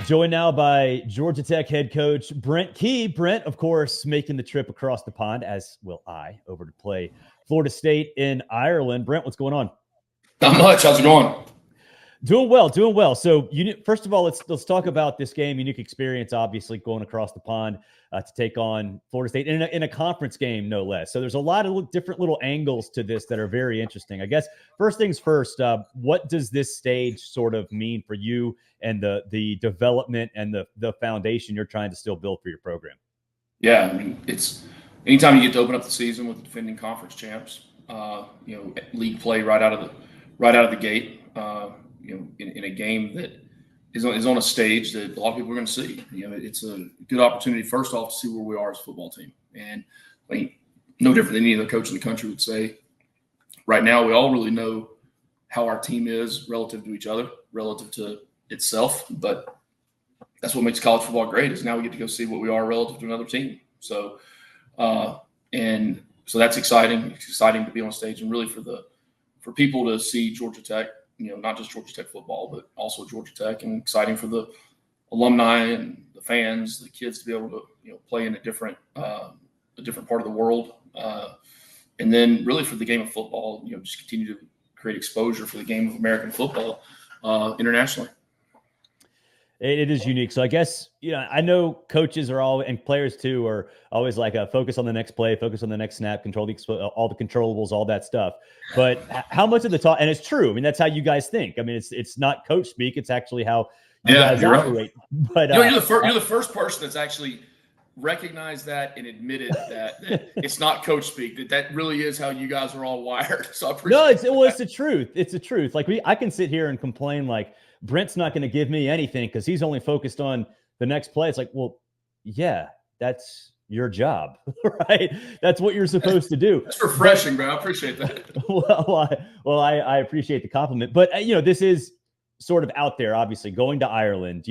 Joined now by Georgia Tech head coach Brent Key. Brent, of course, making the trip across the pond, as will I, over to play Florida State in Ireland. Brent, what's going on? Not much. How's it going? Doing well, doing well. So, first of all, let's talk about this game. Unique experience, obviously, going across the pond to take on Florida State in a conference game, no less. So there's a lot of different little angles to this that are very interesting. I guess first things first, what does this stage sort of mean for you and the development and the foundation you're trying to still build for your program? Yeah, I mean, it's anytime you get to open up the season with the defending conference champs, league play right out of the gate. In a game that is on a stage that a lot of people are going to see. It's a good opportunity, first off, to see where we are as a football team. And I mean, no different than any other coach in the country would say. Right now, we all really know how our team is relative to each other, relative to itself. But that's what makes college football great, is now we get to go see what we are relative to another team. So, so that's exciting. It's exciting to be on stage, and really for people to see Georgia Tech. Not just Georgia Tech football, but also Georgia Tech, and exciting for the alumni and the fans, the kids to be able to, play in a different part of the world. And then really for the game of football, just continue to create exposure for the game of American football internationally. It is unique. So I guess, I know coaches are all, and players too, are always like focus on the next play, focus on the next snap, control all the controllables, all that stuff. But how much of the talk, and it's true. I mean, that's how you guys think. I mean, it's not coach speak. It's actually how you guys operate. Right. But you're the first person that's actually recognized that and admitted that it's not coach speak. That really is how you guys are all wired. So I appreciate it's the truth. It's the truth. Like I can sit here and complain like, Brent's not going to give me anything because he's only focused on the next play. It's like, well, yeah, that's your job, right? That's what you're supposed to do. That's refreshing, bro. I appreciate that. I appreciate the compliment. But, this is sort of out there, obviously, going to Ireland.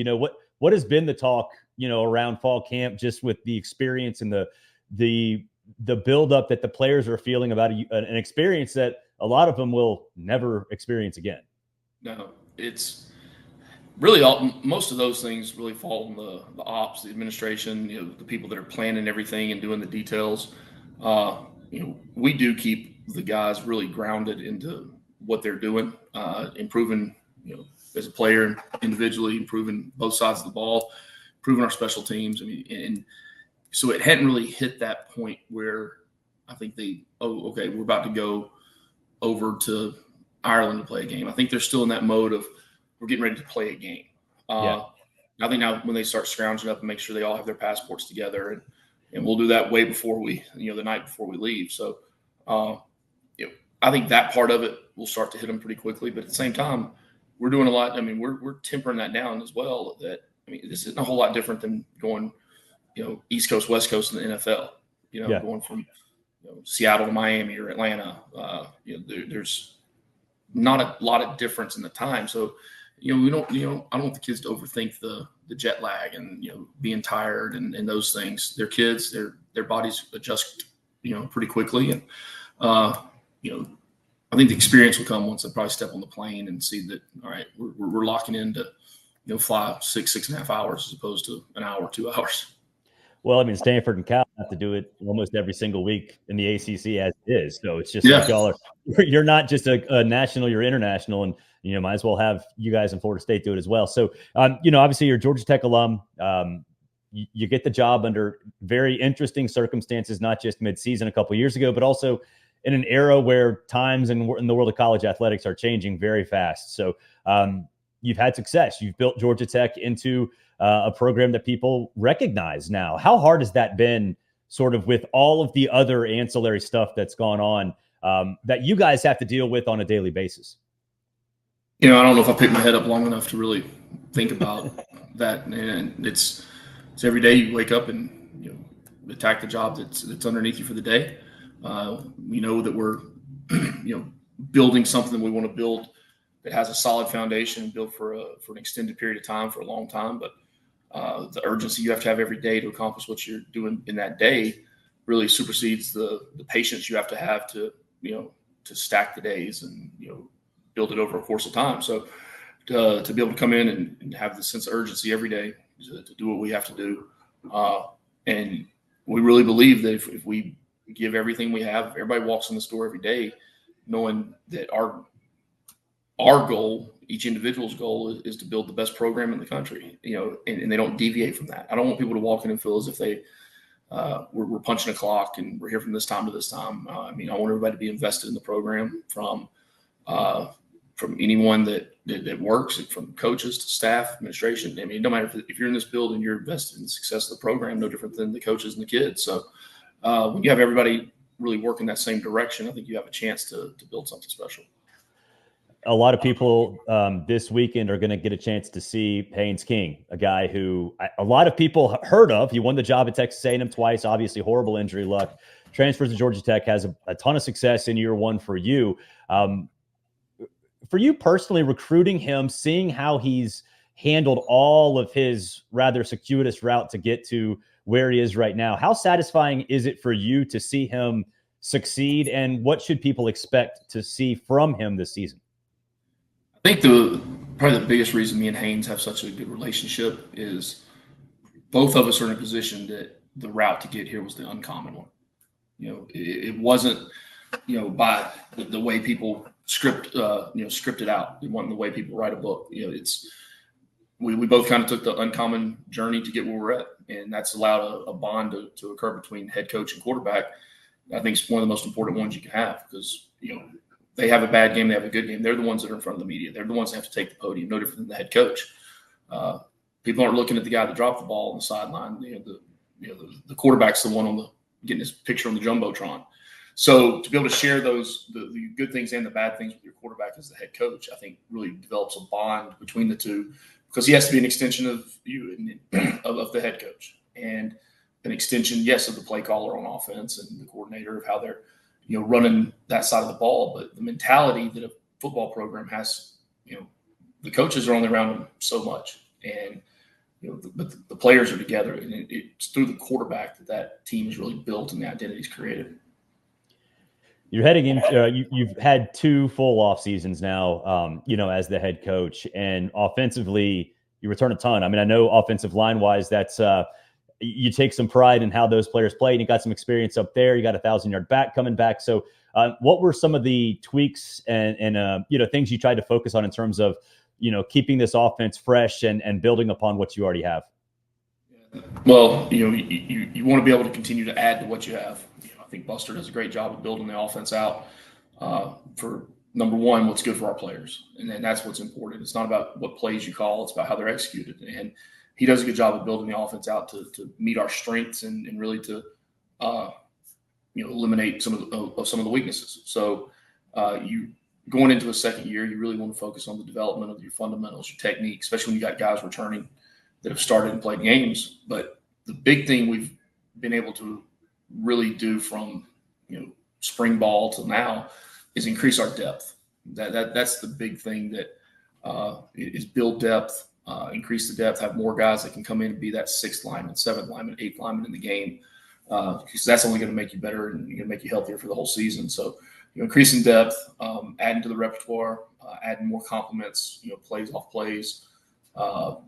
What has been the talk, around fall camp, just with the experience and the buildup that the players are feeling about an experience that a lot of them will never experience again? No, it's really most of those things really fall on the ops, the administration, the people that are planning everything and doing the details. We do keep the guys really grounded into what they're doing, improving, as a player individually, improving both sides of the ball, improving our special teams. I mean, and so it hadn't really hit that point where I think okay, we're about to go over to Ireland to play a game. I think they're still in that mode of, we're getting ready to play a game. I think now when they start scrounging up and make sure they all have their passports together, and we'll do that way before the night before we leave. So, I think that part of it will start to hit them pretty quickly. But at the same time, we're doing a lot. I mean, we're tempering that down as well. This isn't a whole lot different than going, East Coast, West Coast in the NFL. Going from Seattle to Miami or Atlanta. There's not a lot of difference in the time. So, I don't want the kids to overthink the jet lag and, being tired and those things. They're kids, their bodies adjust, pretty quickly. And, I think the experience will come once they probably step on the plane and see that, all right, we're locking in to, fly 6.5 hours as opposed to an hour, 2 hours. Well, I mean, Stanford and Cal have to do it almost every single week in the ACC as it is. So it's just like you're not just a national, you're international, and might as well have you guys in Florida State do it as well. So, obviously you're a Georgia Tech alum. You get the job under very interesting circumstances, not just midseason a couple of years ago, but also in an era where times in the world of college athletics are changing very fast. So you've had success. You've built Georgia Tech into a program that people recognize now. How hard has that been, sort of with all of the other ancillary stuff that's gone on that you guys have to deal with on a daily basis? I don't know if I picked my head up long enough to really think about that. And it's every day you wake up and attack the job that's underneath you for the day. We know that we're building something we want to build that has a solid foundation, built for an extended period of time, for a long time. But the urgency you have to have every day to accomplish what you're doing in that day really supersedes the patience you have to stack the days and build it over a course of time. So to be able to come in and have the sense of urgency every day to do what we have to do. And we really believe that if we give everything we have, everybody walks in the store every day knowing that our goal, each individual's goal is to build the best program in the country, and they don't deviate from that. I don't want people to walk in and feel as if we're punching a clock and we're here from this time to this time. I want everybody to be invested in the program from anyone that works, from coaches to staff, administration. No matter if you're in this building, you're invested in the success of the program, no different than the coaches and the kids. So when you have everybody really working that same direction, I think you have a chance to build something special. A lot of people this weekend are going to get a chance to see Haynes King, a guy who a lot of people heard of. He won the job at Texas A&M twice, obviously horrible injury luck. Transfers to Georgia Tech, has a ton of success in year one for you. For you personally, recruiting him, seeing how he's handled all of his rather circuitous route to get to where he is right now, how satisfying is it for you to see him succeed, and what should people expect to see from him this season? I think probably the biggest reason me and Haynes have such a good relationship is both of us are in a position that the route to get here was the uncommon one. It wasn't, by the way people script it out. It wasn't the way people write a book. We both kind of took the uncommon journey to get where we're at, and that's allowed a bond to occur between head coach and quarterback. I think it's one of the most important ones you can have, because they have a bad game, they have a good game. They're the ones that are in front of the media. They're the ones that have to take the podium, no different than the head coach. People aren't looking at the guy that dropped the ball on the sideline. The quarterback's the one getting his picture on the jumbotron. So to be able to share the good things and the bad things with your quarterback as the head coach, I think really develops a bond between the two, because he has to be an extension of you and of the head coach, and an extension, yes, of the play caller on offense and the coordinator of how they're running that side of the ball. But the mentality that a football program has, the coaches are only around them so much, and but the players are together, and it's through the quarterback that team is really built and the identity is created. You're heading in. You've had 2 full off seasons now, as the head coach, and offensively, you return a ton. I know offensive line wise, that's you take some pride in how those players played, and you got some experience up there. You got a 1,000-yard back coming back. So, what were some of the tweaks and things you tried to focus on in terms of keeping this offense fresh and building upon what you already have? Well, you want to be able to continue to add to what you have. I think Buster does a great job of building the offense out for, number one, what's good for our players. And then that's what's important. It's not about what plays you call. It's about how they're executed. And he does a good job of building the offense out to meet our strengths and really to eliminate some of the weaknesses. So you going into a second year, you really want to focus on the development of your fundamentals, your technique, especially when you got guys returning that have started and played games. But the big thing we've been able to really do from spring ball till now is increase our depth. That's the big thing that is build depth, increase the depth, have more guys that can come in and be that 6th lineman, 7th lineman, 8th lineman in the game, because that's only going to make you better and going to make you healthier for the whole season. So increasing depth, adding to the repertoire, adding more complements, plays off plays,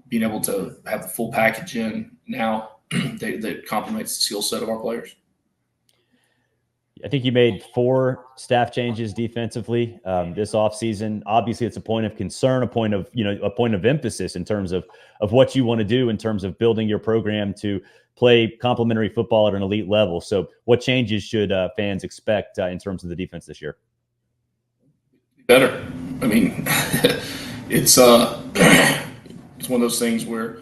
being able to have the full package in now that complements the skill set of our players. I think you made 4 staff changes defensively this offseason. Obviously, it's a point of concern, a point of emphasis in terms of what you want to do in terms of building your program to play complementary football at an elite level. So what changes should fans expect in terms of the defense this year? Better. It's one of those things where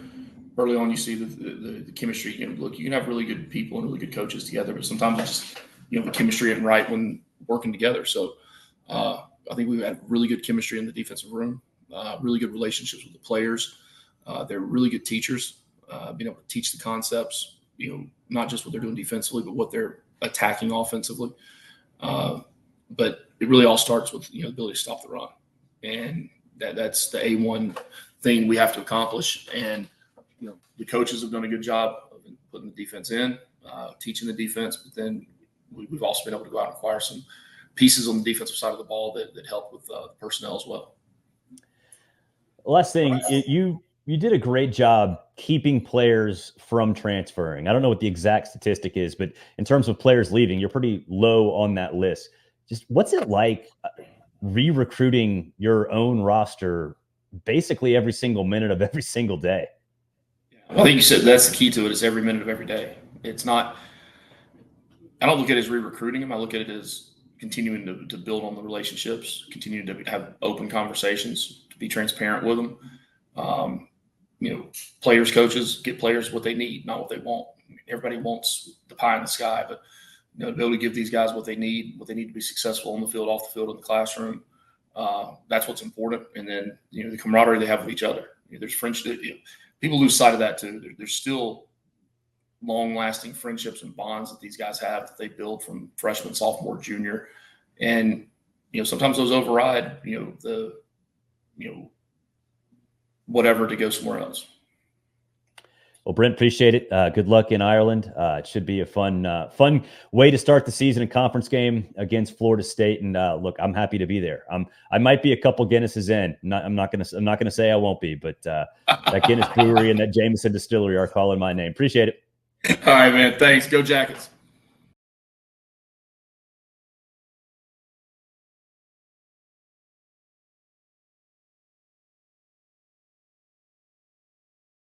early on you see the chemistry. Look, you can have really good people and really good coaches together, but sometimes it's just the chemistry isn't right when working together. So I think we've had really good chemistry in the defensive room, really good relationships with the players. They're really good teachers, being able to teach the concepts, not just what they're doing defensively, but what they're attacking offensively. But it really all starts with the ability to stop the run. And that's the A1 thing we have to accomplish. And the coaches have done a good job of putting the defense in, teaching the defense, but then we've also been able to go out and acquire some pieces on the defensive side of the ball that help with personnel as well. last thing, you did a great job keeping players from transferring. I don't know what the exact statistic is, but in terms of players leaving, you're pretty low on that list. Just what's it like re-recruiting your own roster basically every single minute of every single day? Well, I think you said that's the key to it, is every minute of every day. It's not – I don't look at it as re-recruiting them. I look at it as continuing to build on the relationships, continue to have open conversations, to be transparent with them. Players, coaches get players what they need, not what they want. Everybody wants the pie in the sky, but to be able to give these guys what they need to be successful on the field, off the field, in the classroom. That's what's important. And then, the camaraderie they have with each other. There's friendship. People lose sight of that too. There's still long-lasting friendships and bonds that these guys have that they build from freshman, sophomore, junior. And, sometimes those override, whatever to go somewhere else. Well, Brent, appreciate it. Good luck in Ireland. It should be a fun way to start the season, a conference game against Florida State. And look, I'm happy to be there. I might be a couple Guinnesses in. I'm not gonna say I won't be, but that Guinness Brewery and that Jameson Distillery are calling my name. Appreciate it. All right, man. Thanks. Go Jackets.